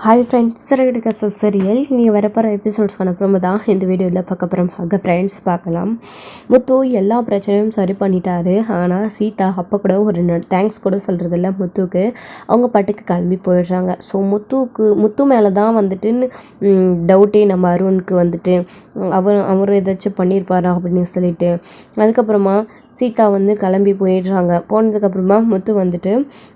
Hi friends, Siragadikka serial நீங்கள் வரப்போகிற எபிசோட்ஸ்க்கான promo தான் இந்த வீடியோவில் பார்க்க போகிறோம். ஃப்ரெண்ட்ஸ் பார்க்கலாம். முத்து எல்லா பிரச்சனையும் சரி பண்ணிட்டாரு. ஆனால் சீதா அப்போ கூட ஒரு தேங்க்ஸ் கூட சொல்கிறதில்ல முத்துவுக்கு. அவங்க பாட்டுக்கு கிளம்பி போயிடுறாங்க. ஸோ முத்து மேலே தான் வந்துட்டு டவுட்டே நம்ம அருணுக்கு வந்துட்டு அவர் ஏதாச்சும் பண்ணியிருப்பாரா அப்படின்னு சொல்லிட்டு. அதுக்கப்புறமா சீதா வந்து கிளம்பி போயிடுறாங்க. போனதுக்கப்புறமா முத்து வந்துட்டு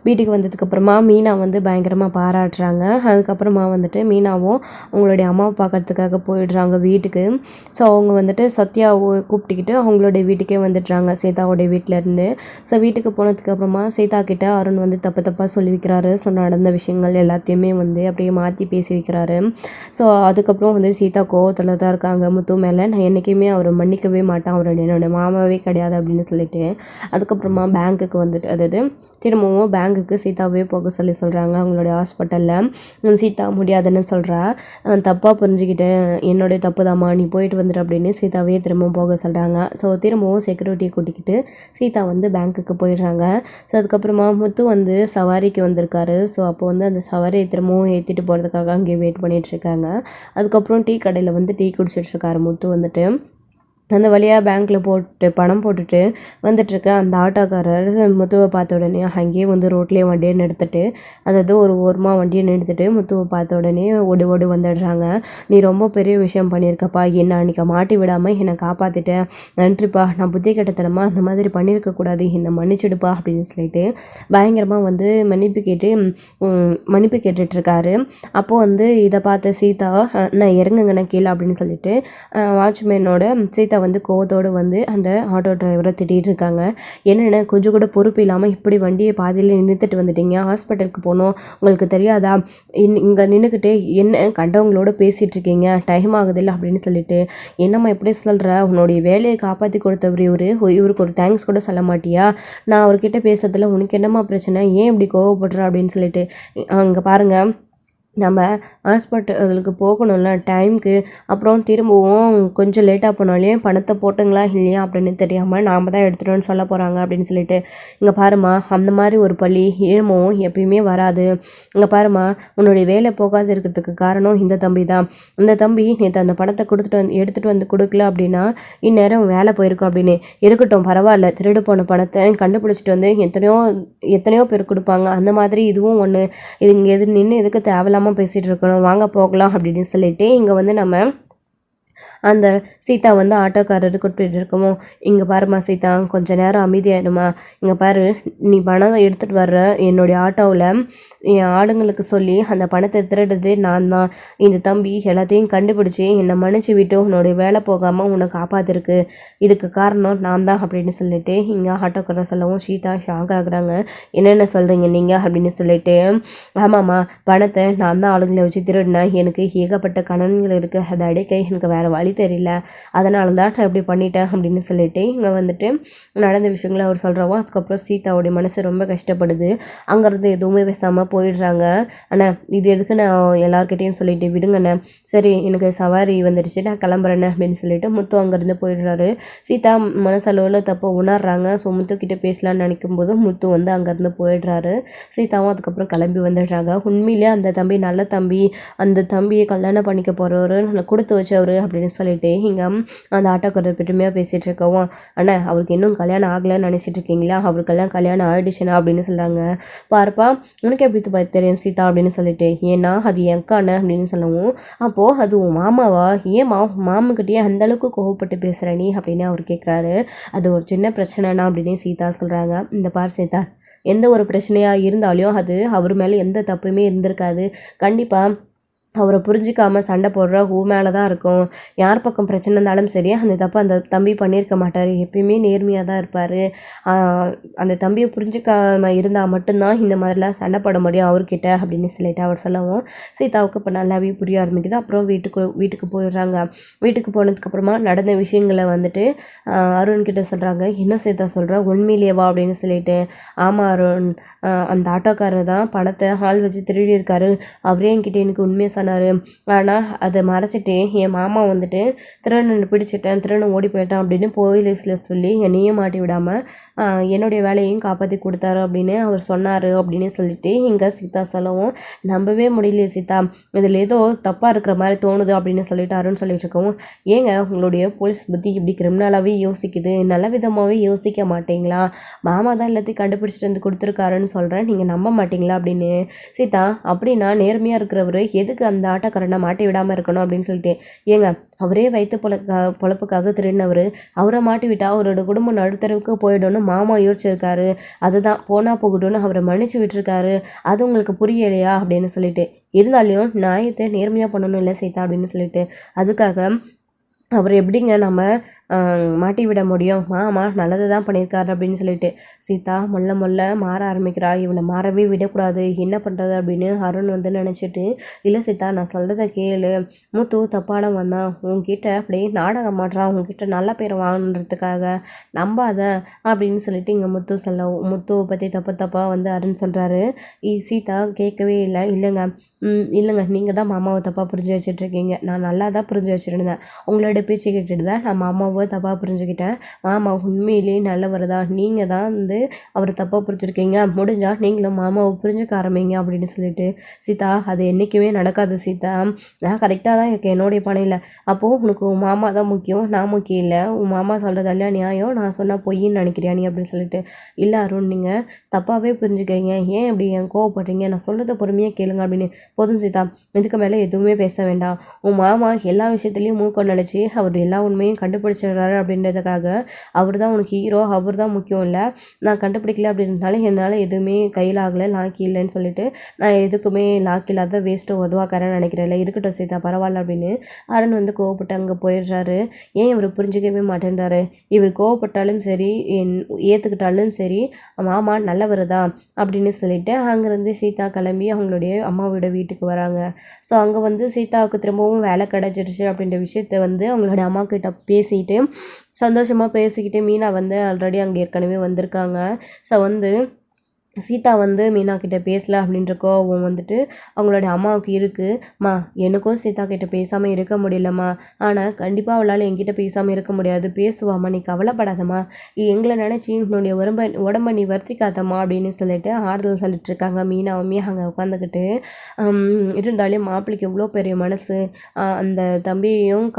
வீட்டுக்கு வந்ததுக்கப்புறமா மீனா வந்து பயங்கரமாக பாராட்டுறாங்க. அதுக்கப்புறமா வந்துட்டு மீனாவும் அவங்களுடைய அம்மாவை பார்க்கறதுக்காக போயிடுறாங்க வீட்டுக்கு. ஸோ அவங்க வந்துட்டு சத்யாவை கூப்பிட்டுக்கிட்டு அவங்களுடைய வீட்டுக்கே வந்துடுறாங்க சீதாவோடைய வீட்டிலேருந்து. ஸோ வீட்டுக்கு போனதுக்கப்புறமா சீதா கிட்ட அருண் வந்து தப்பாக சொல்லி வைக்கிறாரு. ஸோ நடந்த விஷயங்கள் எல்லாத்தையுமே வந்து அப்படியே மாற்றி பேசி வைக்கிறாரு. ஸோ அதுக்கப்புறம் வந்து சீதா கோவத்தில் தான் இருக்காங்க முத்து மேலே. நான் என்றைக்குமே அவரை மன்னிக்கவே மாட்டேன், அவர் என்னோட மாமாவே கிடையாது அப்படின்னு சொல்லிட்டு. அதுக்கப்புறமா பேங்க்குக்கு வந்துட்டு அதாவது திரும்பவும் பேங்க்குக்கு சீதாவே போக சொல்கிறாங்க. அவங்களுடைய ஹாஸ்பிட்டலில் சீதா முடியாதுன்னு சொல்கிறா. தப்பாக புரிஞ்சுக்கிட்டு என்னுடைய தப்பு தாம்மா, நீ போயிட்டு வந்துடு அப்படின்னு சீதாவே திரும்பவும் போக சொல்கிறாங்க. ஸோ திரும்பவும் செக்யூரிட்டியை கூட்டிக்கிட்டு சீதா வந்து பேங்க்குக்கு போயிடுறாங்க. ஸோ அதுக்கப்புறமா முத்து வந்து சவாரிக்கு வந்திருக்காரு. ஸோ அப்போ வந்து அந்த சவாரியை திரும்பவும் ஏற்றிட்டு போகிறதுக்காக அங்கேயே வெயிட் பண்ணிகிட்ருக்காங்க. அதுக்கப்புறம் டீ கடையில் வந்து டீ குடிச்சிட்ருக்காரு முத்து வந்துட்டு. அந்த வழியாக பேங்க்கில் பணம் போட்டுட்டு வந்துட்டுருக்க அந்த ஆட்டோக்காரர் முத்துவை பார்த்த உடனே அங்கேயே வந்து ரோட்லேயே வண்டியை நிறுத்திட்டு, அதாவது ஒரு ஓரமாக வண்டியை நிறுத்திட்டு முத்துவை பார்த்த உடனே ஓடி வந்துடுறாங்க. நீ ரொம்ப பெரிய விஷயம் பண்ணியிருக்கப்பா, என்னை அன்றைக்கி மாட்டி விடாமல் என்னை காப்பாற்றிட்டேன், நன்றிப்பா, நான் புத்தி கெட்டத்தனமாக அந்த மாதிரி பண்ணியிருக்கக்கூடாது, என்னை மன்னிச்சிடுப்பா அப்படின்னு சொல்லிட்டு பயங்கரமாக வந்து மன்னிப்பு கேட்டுட்ருக்காரு. அப்போது வந்து இதை பார்த்த சீதா நான் இறங்குங்கண்ணே கீழே அப்படின்னு சொல்லிட்டு வாட்ச்மேனோட சீதா வந்து கோவத்தோடு வந்து அந்த ஆட்டோ டிரைவரை திட்டிகிட்டு இருக்காங்க. என்னென்ன கொஞ்சம் கூட பொறுப்பு இல்லாமல் இப்படி வண்டியை பாதியில் நிறுத்திட்டு வந்துட்டீங்க, ஹாஸ்பிட்டலுக்கு போகணும், உங்களுக்கு தெரியாதா, இங்கே நின்றுக்கிட்டே என்ன கண்டவங்களோட பேசிகிட்டு இருக்கீங்க, டைம் ஆகுதில்ல அப்படின்னு சொல்லிட்டு. என்னம்மா எப்படி சொல்கிற, உன்னுடைய வேலையை காப்பாற்றி கொடுத்தவர் இவருக்கு ஒரு தேங்க்ஸ் கூட சொல்ல மாட்டியா, நான் அவர்கிட்ட பேசுறதுல உனக்கு என்னம்மா பிரச்சனை, ஏன் இப்படி கோவப்படுற அப்படின்னு சொல்லிட்டு. அங்கே பாருங்கள், நம்ம ஹாஸ்பிட்டலுக்கு போகணும்ல டைமுக்கு, அப்புறம் திரும்பவும் கொஞ்சம் லேட்டாக போனாலே பணத்தை போட்டுங்களா இல்லையா அப்படின்னு தெரியாமல் நாம் தான் எடுத்துகிட்டோன்னு சொல்ல போகிறாங்க அப்படின்னு சொல்லிட்டு. இங்கே பாருமா, அந்த மாதிரி ஒரு பழி இழமும் எப்பயுமே வராது. இங்கே பாருமா, உன்னுடைய வேலை போகாது இருக்கிறதுக்கு காரணம் இந்த தம்பி தான். இந்த தம்பி நேற்று அந்த பணத்தை எடுத்துகிட்டு வந்து கொடுக்கல அப்படின்னா இந்நேரம் வேலை போயிருக்கும் அப்படின்னு. இருக்கட்டும் பரவாயில்ல, திருடு போன பணத்தை கண்டுபிடிச்சிட்டு வந்து எத்தனையோ பேர் கொடுப்பாங்க, அந்த மாதிரி இதுவும் ஒன்று. இது இங்கே நின்று எதுக்கு தேவையில்லாமல் பேசிகிட்டு இருக்கணும், வாங்க போகலாம் அப்படின்னு சொல்லிட்டு இங்கே வந்து நம்ம அந்த சீதா வந்து ஆட்டோக்காரரு கூப்பிட்டு இருக்கமோ, இங்கே பாருமா சீதா, கொஞ்சம் நேரம் அமைதியாயிடுமா, இங்கே பாரு, நீ பணம் எடுத்துகிட்டு வர்ற என்னுடைய ஆட்டோவில் என் ஆளுங்களுக்கு சொல்லி அந்த பணத்தை திருடுறது நான் தான். இந்த தம்பி எல்லாத்தையும் கண்டுபிடிச்சி என்னை மன்னிச்சு விட்டு உன்னுடைய வேலை போகாமல் உன்னை காப்பாற்றிருக்கு, இதுக்கு காரணம் நான் தான் அப்படின்னு சொல்லிட்டு இங்கே ஆட்டோக்காரர் சொல்லவும் சீதா ஷாக் ஆகுறாங்க. என்னென்ன சொல்கிறீங்க நீங்கள் அப்படின்னு சொல்லிட்டு. ஆமாம்மா, பணத்தை நான் தான் ஆளுங்களை வச்சு திருடினேன், எனக்கு ஏகப்பட்ட கடன்கள் இருக்குது, அதை அடைக்க எனக்கு வேறு வழி தெரியல, அதனால தான் நான் இப்படி பண்ணிட்டேன் அப்படின்னு சொல்லிட்டு இங்கே வந்துட்டு நடந்த விஷயங்களை அவர் சொல்கிறவோ. அதுக்கப்புறம் சீதாவுடைய மனசு ரொம்ப கஷ்டப்படுது. அங்கேருந்து எதுவுமே பேசாமல் போயிடுறாங்க. அண்ணா இது எதுக்கு நான் எல்லார்கிட்டையும் சொல்லிட்டு விடுங்கண்ணே, சரி எனக்கு சவாரி வந்துடுச்சு நான் கிளம்புறேண்ணே அப்படின்னு சொல்லிட்டு முத்து அங்கேருந்து போயிடுறாரு. சீதா மனசளவில் தப்போ உணர்றாங்க. ஸோ முத்துக்கிட்ட பேசலான்னு நினைக்கும் போது முத்து வந்து அங்கேருந்து போயிடுறாரு. சீதாவும் அதுக்கப்புறம் கிளம்பி வந்துடுறாங்க. உண்மையிலே அந்த தம்பி நல்ல தம்பி, அந்த தம்பியை கல்யாணம் பண்ணிக்க போகிறவர் கொடுத்து வச்சவர் அப்படின்னு சொல்லிட்டு இங்கே அந்த ஆட்டோக்காரர் பெருமையாக பேசிகிட்டு இருக்கவும், அண்ணா அவருக்கு இன்னும் கல்யாணம் ஆகலைன்னு நினச்சிட்டு இருக்கீங்களா, அவருக்கெல்லாம் கல்யாணம் ஆகிடுச்சுன்னா அப்படின்னு சொல்கிறாங்க. பாருப்பா, உனக்கு எப்படி தெரியும் சீதா அப்படின்னு சொல்லிட்டு. ஏன்னா அது என் அண்ணன் அப்படின்னு சொல்லவும், அப்போது அது உன் மாமாவா, ஏன் மாமக்கிட்டேயே அந்தளவுக்கு கோவப்பட்டு பேசுகிற நீ அப்படின்னு அவர் கேட்குறாரு. அது ஒரு சின்ன பிரச்சனைனா அப்படின்னு சீதா சொல்கிறாங்க. இந்த பார் சீதா, எந்த ஒரு பிரச்சனையாக இருந்தாலும் அது அவர் மேலே எந்த தப்புமே இருந்திருக்காது. கண்டிப்பாக அவரை புரிஞ்சிக்காமல் சண்டை போடுற மேலே தான் இருக்கும். யார் பக்கம் பிரச்சனை இருந்தாலும் சரி, அந்த தப்பு அந்த தம்பி பண்ணியிருக்க மாட்டார், எப்பயுமே நேர்மையாக தான் இருப்பார். அந்த தம்பியை புரிஞ்சிக்காமல் இருந்தால் மட்டும்தான் இந்த மாதிரிலாம் சண்டை போட முடியும் அவர்கிட்ட அப்படின்னு சொல்லிட்டு அவர் சொல்லவும் சீதாவுக்கு இப்போ நல்லாவே புரிய ஆரம்பிக்குது. அப்புறம் வீட்டுக்கு போயிடுறாங்க. வீட்டுக்கு போனதுக்கப்புறமா நடந்த விஷயங்களை வந்துட்டு அருண்கிட்ட சொல்கிறாங்க. என்ன சீதா சொல்கிற, உண்மையிலேவா அப்படின்னு சொல்லிட்டு. ஆமாம் அருண், அந்த ஆட்டோக்காரர் தான் பணத்தை ஆள் வச்சு திருடி இருக்காரு, அவரே என்கிட்ட எனக்கு உண்மையை சொன்னார். ஆனால் அதை மறைச்சிட்டு என் மாமா வந்துட்டு திருடனை பிடிச்சிட்டேன், திருடன் ஓடி போயிட்டான் அப்படின்னு போலீஸில் சொல்லி என்னையும் மாட்டி விடாமல் என்னுடைய வேலையையும் காப்பாற்றி கொடுத்தாரு அப்படின்னு அவர் சொன்னார் அப்படின்னு சொல்லிட்டு இங்கே சீதா சொல்லவும், நம்பவே முடியலையே சீதா, இதில் ஏதோ தப்பாக இருக்கிற மாதிரி தோணுது அப்படின்னு சொல்லிட்டாருன்னு சொல்லிட்டு இருக்கவும், ஏங்க உங்களுடைய போலீஸ் புத்தி இப்படி கிரிமினலாகவே யோசிக்குது, நல்ல விதமாகவே யோசிக்க மாட்டீங்களா? மாமா தான் எல்லாத்தையும் கண்டுபிடிச்சிட்டு வந்து கொடுத்துருக்காருன்னு சொல்கிறேன், நீங்கள் நம்ப மாட்டீங்களா அப்படின்னு. சீதா, அப்படின்னா நேர்மையாக இருக்கிறவர் எதுக்கு அந்த ஆட்டக்காரனை மாட்டி விடாமல் இருக்கணும் அப்படின்னு சொல்லிட்டு, ஏங்க அவரே வயிற்று பொழப்புக்காக திருடினவர், அவரை மாட்டி விட்டால் அவரோட குடும்பம் நடுத்தரவுக்கு போயிடும்னு மாமா யோசிச்சிருக்காரு, அதுதான் போனால் போகட்டும்னு அவரை மன்னிச்சு விட்டுருக்காரு, அது உங்களுக்கு புரியலையா அப்படின்னு சொல்லிட்டு. இருந்தாலையும் நியாயத்தை நேர்மையாக பண்ணணும் இல்லை சீதா அப்படின்னு சொல்லிட்டு, அதுக்காக அவர் எப்படிங்க நம்ம மாட்டி விட முடியும், மாமா நல்லது தான் பண்ணியிருக்காரு அப்படின்னு சொல்லிட்டு. சீதா மொல்ல மாற ஆரம்பிக்கிறா, இவளை மாறவே விடக்கூடாது, என்ன பண்ணுறது அப்படின்னு அருண் வந்து நினச்சிட்டு, இல்லை சீதா நான் சொல்கிறத கேளு, முத்து தப்பான வந்தான், உங்ககிட்ட அப்படியே நாடகம் மாட்டுறான், உங்ககிட்ட நல்ல பேரை வாங்கன்றதுக்காக, நம்பாத அப்படின்னு சொல்லிட்டு இங்கே முத்துவை பற்றி தப்பாக வந்து அருண் சொல்கிறாரு. சீதா கேட்கவே இல்லை. இல்லைங்க நீங்கள் தான் மாமாவை தப்பாக புரிஞ்சு வச்சுட்ருக்கீங்க, நான் நல்லா தான் புரிஞ்சு வச்சுருந்தேன், உங்களோட பேச்சு கேட்டுட்டு தான் நான் மாமாவை தப்பாக புரிஞ்சுக்கிட்டேன், மாமா உண்மையிலேயே நல்லவர் தான், நீங்கள் தான் வந்து அவர் தப்பாக புரிஞ்சுருக்கீங்க, முடிஞ்சால் நீங்களும் மாமாவை புரிஞ்சுக்க ஆரம்பிங்க அப்படின்னு சொல்லிட்டு. சீதா அது என்றைக்குமே நடக்காது சீதா, நான் கரெக்டாக தான் இருக்கேன் என்னுடைய பணையில், அப்போது உனக்கு உன் மாமா தான் முக்கியம், நான் முக்கியம் இல்லை, உன் மாமா சொல்கிறதெல்லாம் நியாயம், நான் சொன்னால் பொய்ன்னு நினைக்கிறியா நீ அப்படின்னு சொல்லிட்டு. இல்லை அருண் நீங்கள் தப்பாகவே புரிஞ்சுக்கிறீங்க, ஏன் இப்படி என் கோவப்படுறீங்க, நான் சொல்கிறத பொறுமையாக கேளுங்க அப்படின்னு. போதும் சீதா, இதுக்கு மேலே எதுவுமே பேச வேண்டாம், உன் மாமா எல்லா விஷயத்துலையும் மூக்க நினச்சி அவர் எல்லா உண்மையும் கண்டுபிடிச்சிடுறாரு அப்படின்றதுக்காக அவர் தான் உனக்கு ஹீரோ, அவர் தான் முக்கியம் இல்லை, நான் கண்டுபிடிக்கல அப்படின்றதுனால என்னால் எதுவுமே கையில் ஆகலை, லாக்கி இல்லைன்னு சொல்லிட்டு நான் எதுக்குமே லாக்கி இல்லாத வேஸ்ட்டு உதவாக்காரன்னு நினைக்கிறேன்ல, இருக்கட்டும் சீதா பரவாயில்ல அப்படின்னு அருண் வந்து கோவப்பட்டு அங்கே போயிடுறாரு. ஏன் இவர் புரிஞ்சிக்கவே மாட்டேன்றாரு, இவர் கோவப்பட்டாலும் சரி ஏற்றுக்கிட்டாலும் சரி மாமா நல்லவர் தான் அப்படின்னு சொல்லிட்டு அங்கேருந்து சீதா கிளம்பி அவங்களுடைய அம்மாவோட வீட்டுக்கு வராங்க. ஸோ அங்கே வந்து சீதாவுக்கு திரும்பவும் வேலை கிடச்சிருச்சு அப்படின்ற விஷயத்த வந்து அவங்களோட அம்மா கிட்ட பேசிட்டு சந்தோஷமாக பேசிக்கிட்டு மீனா வந்து ஆல்ரெடி அங்கே ஏற்கனவே வந்திருக்காங்க. ஸோ வந்து சீதா வந்து மீனா கிட்ட பேசல அப்படின்ற கோவம் வந்துட்டு அவங்களோட அம்மாவுக்கு இருக்குது. மா எனக்கும் சீதா கிட்ட பேசாமல் இருக்க முடியலம்மா, ஆனால் கண்டிப்பாக அவளால் என்கிட்ட பேசாமல் இருக்க முடியாது, பேசுவாம்மா, நீ கவலைப்படாதம்மா, எங்களை நினச்சி உன்னுடைய உடம்பை நீ வருத்திக்காதம்மா அப்படின்னு சொல்லிட்டு ஆறுதல் சொல்லிட்டு இருக்காங்க மீனாவுமே அங்கே உட்காந்துக்கிட்டு. இருந்தாலும் மாப்பிள்ளைக்கு எவ்வளோ பெரிய மனசு, அந்த தம்பியையும்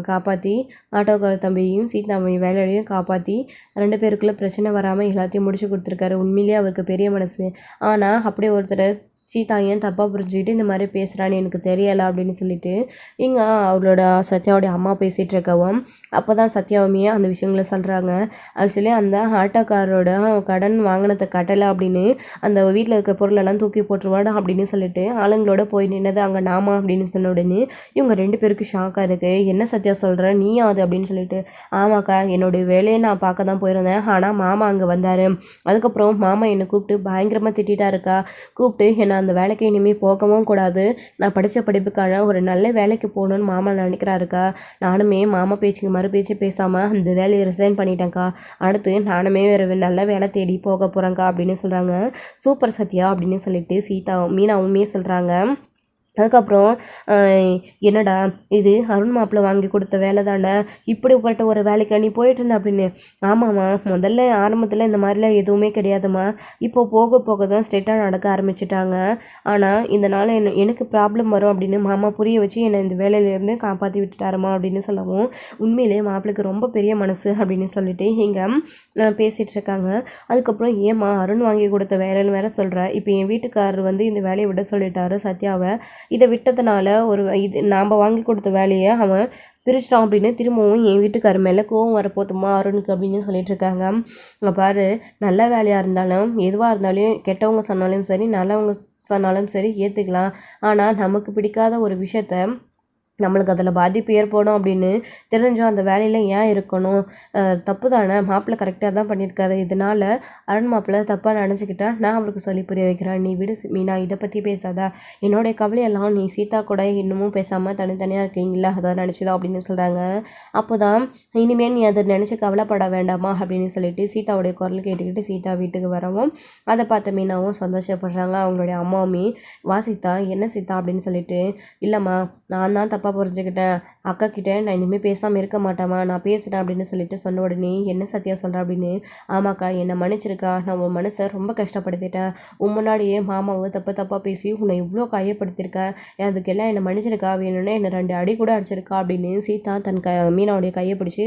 காப்பாற்றி ஆட்டோக்கார தம்பியையும் சீதாவை வேலையையும் காப்பாற்றி 2 பேருக்குள்ளே பிரச்சனை வராமல் எல்லாத்தையும் முடிச்சு கொடுத்துருக்காரு. உண்மையிலேயே அவருக்கு பெரிய மனசு. ஆனால் அப்படியே ஒருத்தர் சீதா ஏன் தப்பாக புரிஞ்சுக்கிட்டு இந்த மாதிரி பேசுகிறான்னு எனக்கு தெரியலை அப்படின்னு சொல்லிட்டு இங்கே அவளோட சத்யாவுடைய அம்மா பேசிகிட்டு இருக்கவும் அப்போ தான் சத்யாவுமே அந்த விஷயங்களை சொல்கிறாங்க. ஆக்சுவலி அந்த ஆட்டோக்காரோட கடன் வாங்கினதை கட்டலை அப்படின்னு அந்த வீட்டில் இருக்கிற பொருளெல்லாம் தூக்கி போட்டுருவாடா அப்படின்னு சொல்லிட்டு ஆளுங்களோட போய் நின்னது அங்கே நாமா அப்படின்னு சொன்ன உடனே இவங்க 2 பேருக்கு ஷாக்காக இருக்குது. என்ன சத்யா சொல்கிற நீயா அது அப்படின்னு சொல்லிட்டு. ஆமாக்கா, என்னுடைய வேலையை நான் பார்க்க தான் போயிருந்தேன், ஆனால் மாமா அங்கே வந்தார், அதுக்கப்புறம் மாமா என்னை கூப்பிட்டு பயங்கரமாக திட்டா இருக்கா, கூப்பிட்டு என்னை அந்த வேலைக்கு இனிமேல் போகவும் கூடாது, நான் படித்த படிப்புக்கான ஒரு நல்ல வேலைக்கு போகணுன்னு மாமா நினைக்கிறாருக்கா, நானுமே மாமா பேச்சுக்கு மறு பேச்சு பேசாமல் அந்த வேலையை ரிசைன் பண்ணிட்டேன்க்கா, அடுத்து நானுமே வேறு நல்ல வேலை தேடி போக போகிறேங்க்கா அப்படின்னு சொல்கிறாங்க. சூப்பர் சத்யா அப்படின்னு சொல்லிட்டு மீனாவுமே சொல்கிறாங்க. அதுக்கப்புறம் என்னடா இது அருண் மாப்பிள்ளை வாங்கி கொடுத்த வேலை தானே, இப்படிப்பட்ட ஒரு வேலைக்கு நீ போயிட்டு இருந்த அப்படின்னு. ஆமாம்மா, முதல்ல ஆரம்பத்தில் இந்த மாதிரிலாம் எதுவுமே கிடையாதும்மா, இப்போ போக போக தான் ஸ்ட்ரெயிட்டாக நடக்க ஆரம்பிச்சிட்டாங்க, ஆனால் இதனால் எனக்கு ப்ராப்ளம் வரும் அப்படின்னு மாமா புரிய வச்சு என்னை இந்த வேலையிலேருந்து காப்பாற்றி விட்டுட்டாருமா அப்படின்னு சொல்லவும் உண்மையிலே மாப்பிள்ளைக்கு ரொம்ப பெரிய மனசு அப்படின்னு சொல்லிட்டு இங்கே பேசிகிட்டு இருக்காங்க. அதுக்கப்புறம் ஏம்மா அருண் வாங்கி கொடுத்த வேலைன்னு வேற சொல்கிற, இப்போ என் வீட்டுக்காரர் வந்து இந்த வேலையை விட சொல்லிட்டாரு சத்யாவை, இதை விட்டதுனால நாம் வாங்கி கொடுத்த வேலையை அவன் பிரிச்சிட்டான் அப்படின்னு திரும்பவும் என் வீட்டுக்காரர் மேலே கோவம் வரப்போதுமா அருணுக்கு அப்படின்னு சொல்லிட்டு இருக்காங்க. அங்கே பாரு, நல்ல வேலையாக இருந்தாலும் எதுவாக இருந்தாலும் கெட்டவங்க சொன்னாலும் சரி நல்லவங்க சொன்னாலும் சரி ஏற்றுக்கலாம், ஆனால் நமக்கு பிடிக்காத ஒரு விஷயத்த நம்மளுக்கு அதில் பாதிப்பு ஏற்படும் அப்படின்னு தெரிஞ்சோம் அந்த வேலையில் ஏன் இருக்கணும்? தப்பு தானே, மாப்பிள்ளை கரெக்டாக தான் பண்ணியிருக்காரு. இதனால் அருண் மாப்பிள்ளை தப்பாக நினச்சிக்கிட்டா நான் அவருக்கு சொல்லி புரிய வைக்கிறேன். நீ விடு மீனா, இதை பற்றி பேசாத. என்னுடைய கவலையெல்லாம் நீ சீதா கூட இன்னமும் பேசாமல் தனித்தனியாக இருக்கீங்களா, அதை நினச்சிதான் அப்படின்னு சொல்கிறாங்க. அப்போ தான் இனிமேல் நீ அதை நினச்சி கவலைப்பட வேண்டாமா அப்படின்னு சொல்லிட்டு சீதாவுடைய குரல் கேட்டுக்கிட்டு சீதா வீட்டுக்கு வரவும் அதை பார்த்த மீனாவும் சந்தோஷப்படுறாங்க. அவங்களுடைய அம்மாவுமே, வா சீதா, என்ன சீதா அப்படின்னு சொல்லிட்டு, இல்லைம்மா நான் தான் தப்பாக புரிஞ்சுக்கிட்டேன், அக்கா கிட்டே நான் இனிமேல் பேசாமல் இருக்க மாட்டேம்மா, நான் பேசுகிறேன் அப்படின்னு சொல்லிட்டு சொன்ன உடனே, என்ன சத்யா சொல்கிறேன் அப்படின்னு, ஆமாக்கா என்னை மன்னிச்சிருக்கா, நான் உன் மனசை ரொம்ப கஷ்டப்படுத்திட்டேன், உன் முன்னாடியே மாமாவை தப்பாக பேசி உன்னை இவ்வளோ காயப்படுத்தியிருக்கேன், அதுக்கெல்லாம் என்னை மன்னிச்சிருக்கா, வேணும்னா என்னை 2 அடி கூட அடிச்சிருக்கா அப்படின்னு சீதா தன் மீனாவுடைய கையை பிடிச்சி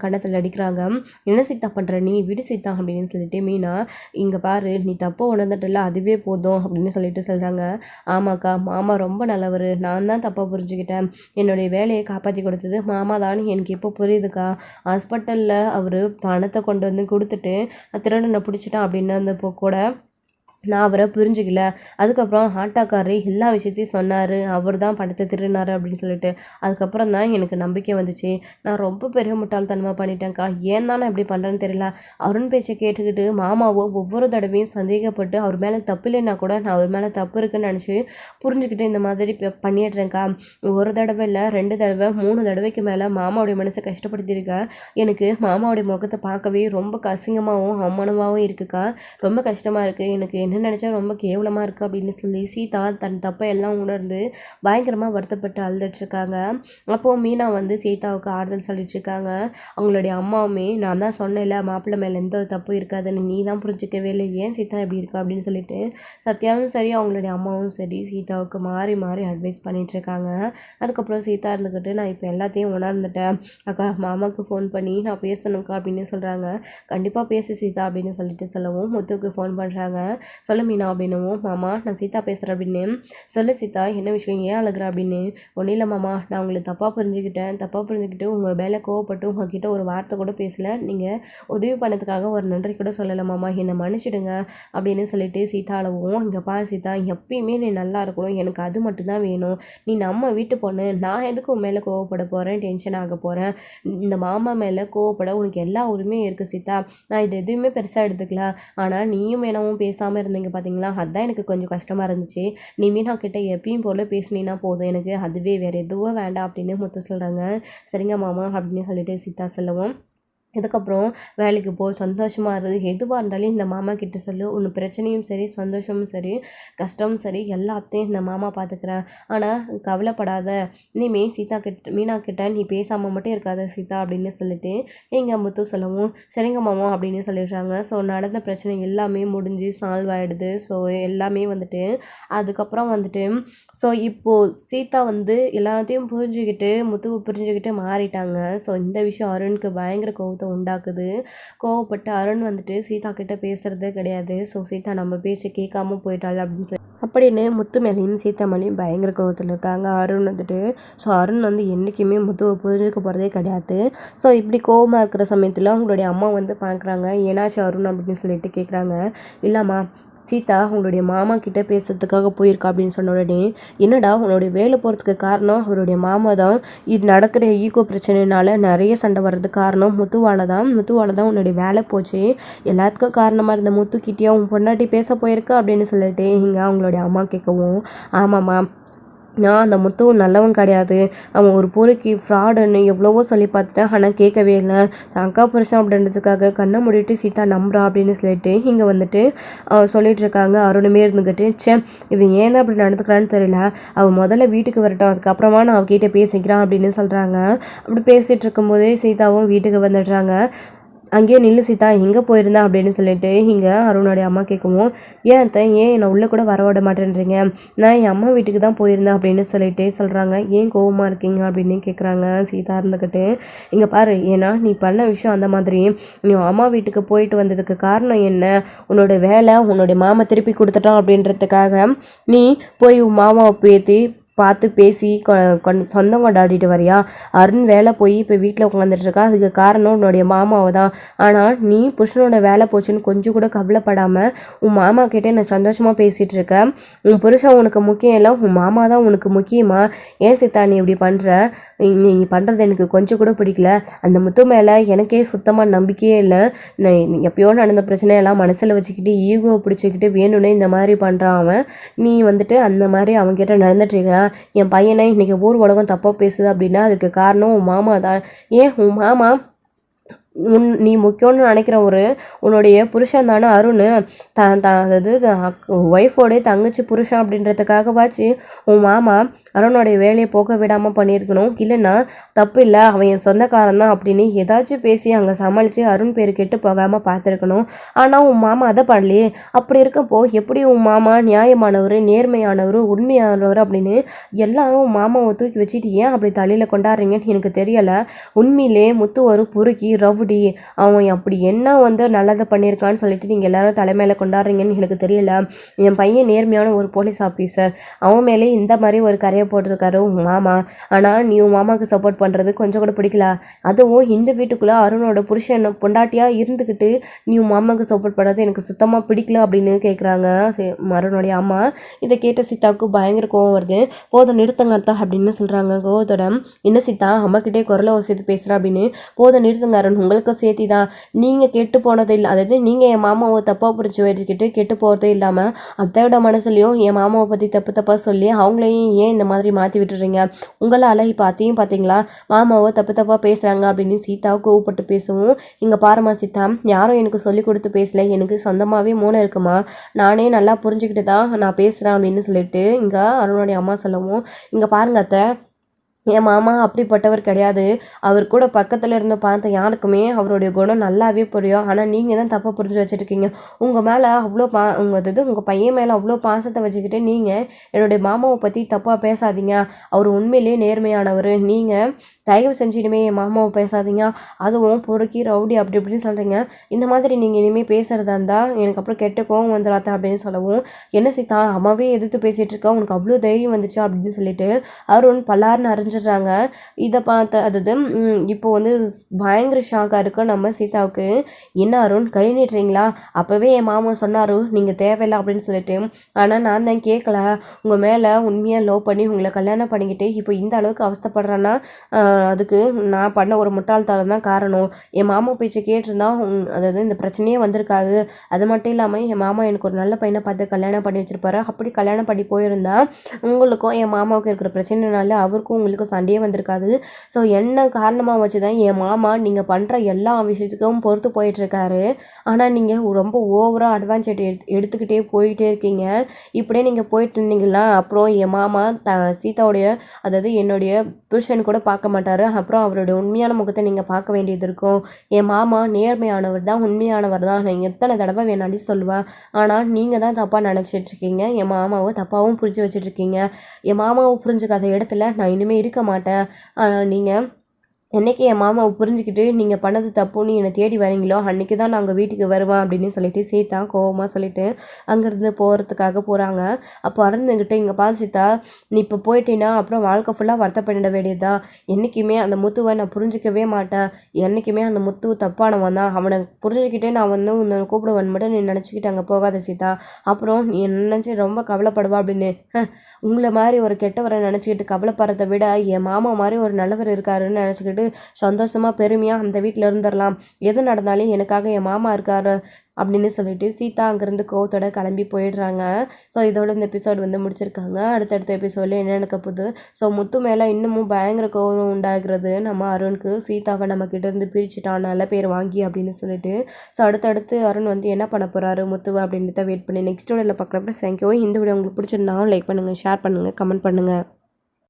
கன்னத்தில் அடிக்கிறாங்க. என்ன சீதா பண்ணுற நீ, விடு சீதா அப்படின்னு சொல்லிட்டு மீனா, இங்கே பாரு நீ தப்பை உணர்ந்துட்டல, அதுவே போதும் அப்படின்னு சொல்லிட்டு சொல்கிறாங்க. ஆமாக்கா மாமா ரொம்ப நல்லவர், நான் தான் தப்பாக புரிஞ்சுக்கிட்டேன், என்னுடைய வேலையை காப்பாற்றி கொடுத்தது மாமா தான், எனக்கு இப்போ புரியுதுக்கா, ஹாஸ்பிட்டலில் அவர் பணத்தை கொண்டு வந்து கொடுத்துட்டு திருடனை பிடிச்சிட்டான் அப்படின்னு வந்தப்போ கூட நான் அவரை புரிஞ்சுக்கல. அதுக்கப்புறம் ஆட்டோக்காரர் எல்லா விஷயத்தையும் சொன்னார், அவர் தான் பணத்தை திருடினாரு அப்படின்னு சொல்லிட்டு. அதுக்கப்புறம் தான் எனக்கு நம்பிக்கை வந்துச்சு, நான் ரொம்ப பெரிய முட்டாள்தனமாக பண்ணிட்டேன்க்கா, ஏன் தான் நான் இப்படி பண்ணுறேன்னு தெரியல. அருண் பேச்சை கேட்டுக்கிட்டு மாமாவோ ஒவ்வொரு தடவையும் சந்தேகப்பட்டு அவர் மேலே தப்பு இல்லைன்னா கூட நான் அவர் மேலே தப்பு இருக்குன்னு நினச்சி புரிஞ்சுக்கிட்டு இந்த மாதிரி பண்ணிடுறேன்க்கா. ஒரு தடவை இல்லை, 2 தடவை 3 தடவைக்கு மேலே மாமாவுடைய மனசை கஷ்டப்படுத்தியிருக்கேன். எனக்கு மாமாவுடைய முகத்தை பார்க்கவே ரொம்ப அசிங்கமாகவும் அவமானமாகவும் இருக்குக்கா, ரொம்ப கஷ்டமாக இருக்குது, எனக்கு என்ன நினச்சா ரொம்ப கேவலமாக இருக்குது அப்படின்னு சொல்லி சீதா தன் தப்பை எல்லாம் உணர்ந்து பயங்கரமாக வருத்தப்பட்டு அழுதுட்ருக்காங்க. அப்போது மீனா வந்து சீதாவுக்கு ஆறுதல் சொல்லிட்டுருக்காங்க. அவங்களுடைய அம்மாவுமே, நான் தான் சொன்னேன்ல மாப்பிள்ளை மேலே எந்த தப்பும் இருக்காதுன்னு, நீ தான் புரிஞ்சிக்கவே இல்லை, ஏன் சீதா இப்படி இருக்கா அப்படின்னு சொல்லிட்டு சத்யாவும் சரி அவங்களுடைய அம்மாவும் சரி சீதாவுக்கு மாறி மாறி அட்வைஸ் பண்ணிகிட்ருக்காங்க. அதுக்கப்புறம் சீதா இருந்துக்கிட்டு, நான் இப்போ எல்லாத்தையும் உணர்ந்துட்டேன் அக்கா, மாமாவுக்கு ஃபோன் பண்ணி நான் பேசணும்க்கா அப்படின்னு சொல்கிறாங்க. கண்டிப்பாக பேசு சீதா அப்படின்னு சொல்லிட்டு சொல்லவும் முத்துவுக்கு ஃபோன் பண்ணுறாங்க. சொல்ல மீனா அப்படின்னவும், மாமா நான் சீதா பேசுகிறேன் அப்படின்னு. சொல்லு சீதா, என்ன விஷயம், ஏன் அழுகிற அப்படின்னு. ஒன்றும் இல்லை மாமா, நான் உங்களை தப்பாக புரிஞ்சுக்கிட்டு உங்கள் மேலே கோவப்பட்டு உங்ககிட்ட ஒரு வார்த்தை கூட பேசலை, நீங்கள் உதவி பண்ணதுக்காக ஒரு நன்றி கூட சொல்லலை மாமா, என்னை மன்னிச்சிடுங்க அப்படின்னு சொல்லிட்டு சீதா அழவும், இங்கே பாரு சீதா, எப்பயுமே நீ நல்லா இருக்கணும், எனக்கு அது மட்டும்தான் வேணும், நீ நம்ம வீட்டு பொண்ணு, நான் எதுக்கு உன் மேலே கோவப்பட போகிறேன், டென்ஷன் ஆக போகிறேன், இந்த மாமா மேலே கோவப்பட உனக்கு எல்லா உரிமையும் இருக்குது சீதா, நான் இது எதுவுமே பெருசாக எடுத்துக்கல, ஆனால் நீயும் என்னவும் பேசாமல் இருந்தீங்க பார்த்தீங்களா, அதுதான் எனக்கு கொஞ்சம் கஷ்டமாக இருந்துச்சு, நீ மீனா கிட்ட எப்பயும் போல் பேசினீன்னா போதும், எனக்கு அதுவே வேறு எதுவும் வேண்டாம் அப்படின்னு முத்து சொல்கிறாங்க. சரிங்க மாமா அப்படின்னு சொல்லிட்டு சீதா சொல்லவும், இதுக்கப்புறம் வேலைக்கு போ, சந்தோஷமாக இரு, எதுவாக இருந்தாலும் இந்த மாமா கிட்ட சொல்லு, ஒன்று பிரச்சனையும் சரி சந்தோஷமும் சரி கஷ்டமும் சரி எல்லாத்தையும் இந்த மாமா பார்த்துக்கிறேன், ஆனால் கவலைப்படாத, இனிமேல் மீனா கிட்ட நீ பேசாமல் மட்டும் இருக்காத சீதா அப்படின்னு சொல்லிட்டு எங்கள் முத்து சொல்லவும், சரிங்க மாமா அப்படின்னு சொல்லிடுறாங்க. ஸோ நடந்த பிரச்சனை எல்லாமே முடிஞ்சு சால்வ் ஆகிடுது. ஸோ எல்லாமே வந்துட்டு அதுக்கப்புறம் வந்துட்டு ஸோ இப்போது சீதா வந்து எல்லாத்தையும் புரிஞ்சுக்கிட்டு முத்துவை புரிஞ்சுக்கிட்டு மாறிட்டாங்க. ஸோ இந்த விஷயம் அருணுக்கு பயங்கர கோவத்தை உண்டாக்குது. கோவப்பட்டு அருண் வந்துட்டு சீதா கிட்ட பேசுறதே கிடையாது. ஸோ சீதா நம்ம பேச்சை கேட்காம போயிட்டாள் அப்படின்னு சொல்லி அப்படின்னு முத்து மேலேயும் சீதா மேலேயும் பயங்கர கோவத்தில் இருக்காங்க அருண் வந்துட்டு. ஸோ அருண் வந்து என்றைக்குமே முத்துவை புரிஞ்சுக்க போகிறதே கிடையாது. ஸோ இப்படி கோவமாக இருக்கிற சமயத்தில் அவங்களுடைய அம்மா வந்து பார்க்குறாங்க. ஏனாச்சு அருண் அப்படின்னு சொல்லிட்டு கேட்குறாங்க. இல்லைம்மா, சீதா உங்களுடைய மாமா கிட்ட பேசுறதுக்காக போயிருக்கா அப்படின்னு சொன்ன உடனே, என்னடா உன்னுடைய வேலை போகிறதுக்கு காரணம் அவருடைய மாமா தான், இது நடக்கிற ஈகோ பிரச்சனைனால நிறைய சண்டை வர்றதுக்கு காரணம் முத்துவால தான் உன்னுடைய வேலை போச்சு, எல்லாத்துக்கும் காரணமாக இருந்த முத்துக்கிட்டேயே உன் பொண்டாட்டி பேச போயிருக்கா அப்படின்னு சொல்லிட்டு இங்கே அவங்களுடைய அம்மா கேட்கவும், ஆமாம்மா நான் அந்த முத்து நல்லவன் கிடையாது, அவன் ஒரு பொறுக்கி ஃப்ராடுன்னு எவ்வளவோ சொல்லி பார்த்துட்டேன், ஆனால் கேட்கவே இல்லை, அக்கா புருஷன் அப்படின்றதுக்காக கண்ணை மூடிட்டு சீதா நம்புறா அப்படின்னு சொல்லிட்டு இங்கே வந்துட்டு சொல்லிட்டு இருக்காங்க. அருணுமே இருந்துக்கிட்டு, இவன் ஏன் அப்படி நடந்துக்கிறான்னு தெரியல, அவன் முதல்ல வீட்டுக்கு வரட்டும், அதுக்கப்புறமா நான் அவகிட்ட பேசிக்கிறான் அப்படின்னு சொல்கிறாங்க. அப்படி பேசிகிட்டு இருக்கும்போதே சீதாவும் வீட்டுக்கு வந்துடுறாங்க. அங்கேயே நில்லு சீதா, எங்கே போயிருந்தேன் அப்படின்னு சொல்லிட்டு இங்கே அருணோடைய அம்மா கேட்கவும், ஏன் என்னை உள்ளே கூட வரவிட மாட்டேன்றீங்க, நான் என் அம்மா வீட்டுக்கு தான் போயிருந்தேன் அப்படின்னு சொல்லிட்டு சொல்கிறாங்க. ஏன் கோவமாக இருக்கீங்க அப்படின்னு கேட்குறாங்க சீதா இருந்துக்கிட்டு. இங்கே பாரு, ஏன்னா நீ பண்ண விஷயம் அந்த மாதிரி, நீ அம்மா வீட்டுக்கு போயிட்டு வந்ததுக்கு காரணம் என்ன, உன்னோட வேலை உன்னுடைய மாமா திருப்பி கொடுத்துட்டான் அப்படின்றதுக்காக நீ போய் உன் மாமாவை பேத்தி பார்த்து பேசி சொந்தம் கொண்டாடிட்டு வரியா? அருண் வேலை போய் இப்போ வீட்டில் உட்காந்துட்டு இருக்கா. அதுக்கு காரணம் உன்னுடைய மாமாவை தான். ஆனால் நீ புருஷனோட வேலை போச்சுன்னு கொஞ்சம் கூட கவலைப்படாமல் உன் மாமா கிட்டே நான் சந்தோஷமாக பேசிகிட்டு இருக்கேன். உன் புருஷன் உனக்கு முக்கியம் இல்லை, உன் மாமா தான் உனக்கு முக்கியமா? ஏன் சீதா நீ இப்படி பண்ணுற? நீ பண்ணுறது எனக்கு கொஞ்சம் கூட பிடிக்கல. அந்த முத்து மேலே எனக்கே சுத்தமாக நம்பிக்கையே இல்லை. நான் எப்பயோ நடந்த பிரச்சனையெல்லாம் மனசில் வச்சுக்கிட்டு ஈகோ பிடிச்சிக்கிட்டு வேணும்னே இந்த மாதிரி பண்ணுறான் அவன். நீ வந்துட்டு அந்த மாதிரி அவன்கிட்ட நடந்துட்டுருக்க. என் பையனை இன்றைக்கி ஊர் உலகம் தப்பாக பேசுது அப்படின்னா அதுக்கு காரணம் உன் மாமா தான். ஏன் உன் மாமா நீ முக்கியம்னு நினைக்கிற உன்னுடைய புருஷன் தானே அருண். அதாவது ஒய்ஃபோடைய தங்கச்சி புருஷன் அப்படின்றதுக்காகவாச்சு உன் மாமா அருணோடைய வேலையை போக விடாமல் பண்ணியிருக்கணும். இல்லைன்னா தப்பு இல்லை, அவன் என் சொந்தக்காரன் தான் அப்படின்னு ஏதாச்சும் பேசி அங்கே சமாளித்து அருண் பேர் கெட்டு போகாமல் பார்த்துருக்கணும். ஆனால் உன் மாமா அதை பண்ணலையே. அப்படி இருக்கப்போ எப்படி உன் மாமா நியாயமானவர், நேர்மையானவர், உண்மையானவர் அப்படின்னு எல்லாரும் உன் மாமாவை தூக்கி வச்சுட்டு ஏன் அப்படி தலையில் கொண்டாடுறீங்கன்னு எனக்கு தெரியலை. உண்மையிலே முத்து ஒரு பொறுக்கி ரவுடி. அவன் அப்படி என்ன நல்லதை பண்ணியிருக்கான்னு சொல்லிட்டு நீங்கள் எல்லாரும் தலைமையில கொண்டாடுறீங்கன்னு எனக்கு தெரியல. என் பையன் நேர்மையான ஒரு போலீஸ் ஆஃபீஸர். அவன் மேலே இந்த மாதிரி ஒரு கரையை போட்டிருக்காரு உன் மாமா. ஆனால் நீ உன் மாமாவுக்கு சப்போர்ட் பண்ணுறது கொஞ்சம் கூட பிடிக்கல. அதுவும் இந்த வீட்டுக்குள்ளே அருணோட புருஷன் பொண்டாட்டியாக இருந்துக்கிட்டு நீ உன் மாமாவுக்கு சப்போர்ட் பண்ணுறது எனக்கு சுத்தமாக பிடிக்கல அப்படின்னு கேட்குறாங்க அருணோடைய அம்மா. இதை கேட்ட சீதாவுக்கு பயங்கர கோவம் வருது. போதும் நிறுத்துங்க அத்தா அப்படின்னு சொல்கிறாங்க கோவத்தோட. என்ன சீதா அம்மாக்கிட்டே குரலை வசதி பேசுகிற அப்படின்னு. போதும் நிறுத்துங்க அருண், உங்களுக்கு சேர்த்தி தான். நீங்கள் கெட்டு போனது இல்லை, அதாவது நீங்கள் என் மாமாவை தப்பாக பிடிச்சி வச்சுக்கிட்டு கெட்டு போகிறதே இல்லாமல் அத்தையோட மனசுலையும் என் மாமாவை பற்றி தப்பாக சொல்லி அவங்களையும் ஏன் இந்த மாதிரி மாற்றி விட்டுறீங்க? உங்களால் இப்போ அத்தையும் பார்த்தீங்களா மாமாவை தப்பாக பேசுகிறாங்க அப்படின்னு சீதாவை கோவப்பட்டு பேசவும், இங்கே பாருமா சீதா, யாரும் எனக்கு சொல்லி கொடுத்து பேசல, எனக்கு சொந்தமாகவே மூளை இருக்குமா, நானே நல்லா புரிஞ்சுக்கிட்டு தான் நான் பேசுகிறேன் அப்படின்னு சொல்லிட்டு இங்கே அருணுடைய அம்மா சொல்லவும், இங்கே பாருங்க அத்தை, என் மாமா அப்படிப்பட்டவர் கிடையாது. அவர் கூட பக்கத்தில் இருந்து பார்த்த யாருக்குமே அவருடைய குணம் நல்லாவே புரியும். ஆனால் நீங்கள் தான் தப்பாக புரிஞ்சு வச்சுருக்கீங்க. உங்கள் மேலே அவ்வளோ உங்கள் பையன் மேலே அவ்வளோ பாசத்தை வச்சுக்கிட்டு நீங்கள் என்னுடைய மாமாவை பற்றி தப்பாக பேசாதீங்க. அவர் உண்மையிலேயே நேர்மையானவர். நீங்கள் தயவு செஞ்சிடுமே என் மாமாவை பேசாதீங்க. அதுவும் பொறுக்கி ரவுடி அப்படி இப்படின்னு சொல்கிறீங்க. இந்த மாதிரி நீங்கள் இனிமேல் பேசுகிறதா இருந்தால் எனக்கு அப்புறம் கெட்ட கோவம் வந்துடாத அப்படின்னு சொல்லவும், என்ன சீதா அம்மாவே எதிர்த்து பேசிகிட்டு இருக்கா, உனக்கு அவ்வளோ தைரியம் வந்துச்சு அப்படின்னு சொல்லிட்டு அருண் பல்லார்னு அறிஞ்சிடுறாங்க. இதை பார்த்த அதாவது இப்போ பயங்கர ஷாக்காக இருக்கு நம்ம சீதாவுக்கு. என்ன அருண் கை நீட்டுறீங்களா? அப்போவே என் மாமா சொன்னார் நீங்கள் தேவையில்லை அப்படின்னு சொல்லிட்டு. ஆனால் நான் தான் கேட்கல. உங்கள் மேலே உண்மையாக லவ் பண்ணி உங்களை கல்யாணம் பண்ணிக்கிட்டு இப்போ இந்த அளவுக்கு அவஸ்தைப்படுறேன்னா அதுக்கு நான் பண்ண ஒரு முட்டாள்தனம் தான் காரணம். என் மாமா பேச்சு கேட்டிருந்தா அதாவது இந்த பிரச்சனையே வந்திருக்காது. அது மட்டும் இல்லாமல் என் மாமா எனக்கு ஒரு நல்ல பையனை பார்த்து கல்யாணம் பண்ணி வச்சிருப்பாரு. அப்படி கல்யாணம் பண்ணி போயிருந்தா உங்களுக்கும் என் மாமாவுக்கு இருக்கிற பிரச்சனைனால அவருக்கும் உங்களுக்கும் சண்டையே வந்திருக்காது. ஸோ என்ன காரணமாக வச்சு தான் என் மாமா நீங்கள் பண்ணுற எல்லா விஷயத்துக்கும் பொறுத்து போயிட்டுருக்காரு. ஆனால் நீங்கள் ரொம்ப ஓவராக அட்வான்ஸ் எடுத்துக்கிட்டே போயிட்டே இருக்கீங்க. இப்படியே நீங்கள் போயிட்டு இருந்தீங்களா அப்புறம் என் மாமா சீதாவுடைய அதாவது என்னுடைய புருஷன் கூட பார்க்க மாட்டார். அப்புறம் அவருடைய உண்மையான முகத்தை நீங்கள் பார்க்க வேண்டியது இருக்கும். என் மாமா நேர்மையானவர் தான், உண்மையானவர் தான், நான் எத்தனை தடவை வேணாடி சொல்லுவேன். ஆனால் நீங்கள் தான் தப்பாக நினச்சிட்ருக்கீங்க. என் மாமாவை தப்பாகவும் புரிஞ்சு வச்சுட்ருக்கீங்க. என் மாமாவை புரிஞ்சுக்காத இடத்துல நான் இனிமேல் இருக்க மாட்டேன். நீங்கள் என்னைக்கு என் மாமாவை புரிஞ்சுக்கிட்டு நீங்கள் பண்ணது தப்புன்னு என்னை தேடி வரீங்களோ அன்றைக்கி தான் நான் உங்கள் வீட்டுக்கு வருவேன் அப்படின்னு சொல்லிட்டு சீதா கோவமாக சொல்லிட்டு அங்கேருந்து போகிறதுக்காக போகிறாங்க. அப்போ அருண்கிட்ட இங்கே பாரு சீதா, நீ இப்போ போயிட்டீன்னா அப்புறம் வாழ்க்கை ஃபுல்லாக வருத்தப்பட வேண்டியதுதான். என்றைக்குமே அந்த முத்துவை நான் புரிஞ்சிக்கவே மாட்டேன். என்றைக்குமே அந்த முத்து தப்பானவன் தான். அவனை புரிஞ்சுக்கிட்டே நான் உன்னை கூப்பிடுவேன் மட்டும் நீ நினச்சிக்கிட்டு அங்கே போகாத சீதா. அப்புறம் நீ நினச்சி ரொம்ப கவலைப்படுவா அப்படின்னு. உங்களை மாதிரி ஒரு கெட்டவரை நினச்சிக்கிட்டு கவலைப்படுறதை விட என் மாமா மாதிரி ஒரு நல்லவர் இருக்காருன்னு நினச்சிக்கிட்டு சந்தோஷமாக பெருமையாக அந்த வீட்டில் இருந்துடலாம். எது நடந்தாலும் எனக்காக என் மாமா இருக்காரு அப்படின்னு சொல்லிட்டு சீதா அங்கேருந்து கோவத்தோட கிளம்பி போயிடுறாங்க. ஸோ இதோட இந்த எபிசோட் முடிச்சிருக்காங்க. அடுத்தடுத்த எபிசோடில் என்ன நடக்க போகுது? ஸோ முத்து மேலே இன்னமும் பயங்கர கோவம் உண்டாகிறது நம்ம அருணுக்கு. சீதாவை நம்ம கிட்டேருந்து பிரிச்சுட்டான் நல்ல பேர் வாங்கி அப்படின்னு சொல்லிட்டு. ஸோ அடுத்தடுத்து அருண் என்ன பண்ண போகிறாரு முத்துவை அப்படின்றத வெயிட் பண்ணி நெக்ஸ்ட் வீடியோவில் பார்க்குறப்ப தேங்க்யூ. இந்த வீடியோ உங்களுக்கு பிடிச்சிருந்தாலும் லைக் பண்ணுங்கள், ஷேர் பண்ணுங்கள், கமெண்ட் பண்ணுங்கள்.